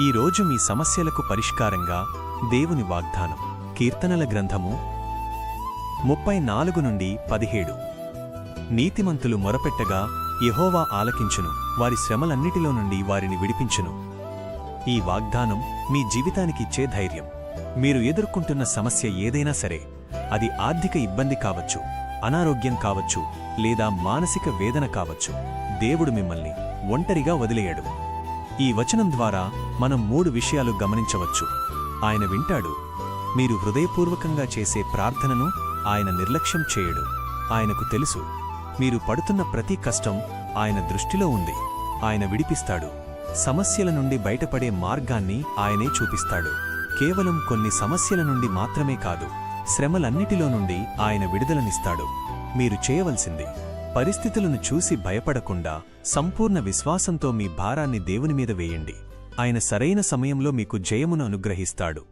ఈరోజు మీ సమస్యలకు పరిష్కారంగా దేవుని వాగ్దానం. కీర్తనల గ్రంథము 34-17. నీతిమంతులు మొరపెట్టగా యెహోవా ఆలకించును, వారి శ్రమలన్నిటిలో నుండి వారిని విడిపించును. ఈ వాగ్దానం మీ జీవితానికిచ్చే ధైర్యం. మీరు ఎదుర్కొంటున్న సమస్య ఏదైనా సరే, అది ఆర్థిక ఇబ్బంది కావచ్చు, అనారోగ్యం కావచ్చు, లేదా మానసిక వేదన కావచ్చు, దేవుడు మిమ్మల్ని ఒంటరిగా వదిలేయడు. ఈ వచనం ద్వారా మనం 3 విషయాలు గమనించవచ్చు. ఆయన వింటాడు. మీరు హృదయపూర్వకంగా చేసే ప్రార్థనను ఆయన నిర్లక్ష్యం చేయడు. ఆయనకు తెలుసు మీరు పడుతున్న ప్రతి కష్టం ఆయన దృష్టిలో ఉంది. ఆయన విడిపిస్తాడు. సమస్యల నుండి బయటపడే మార్గాన్ని ఆయనే చూపిస్తాడు. కేవలం కొన్ని సమస్యల నుండి మాత్రమే కాదు, శ్రమలన్నిటిలో నుండి ఆయన విడుదలనిస్తాడు. మీరు చేయవలసింది, పరిస్థితులను చూసి భయపడకుండా సంపూర్ణ విశ్వాసంతో మీ భారాన్ని దేవునిమీద వేయండి. ఆయన సరైన సమయంలో మీకు జయమును అనుగ్రహిస్తాడు.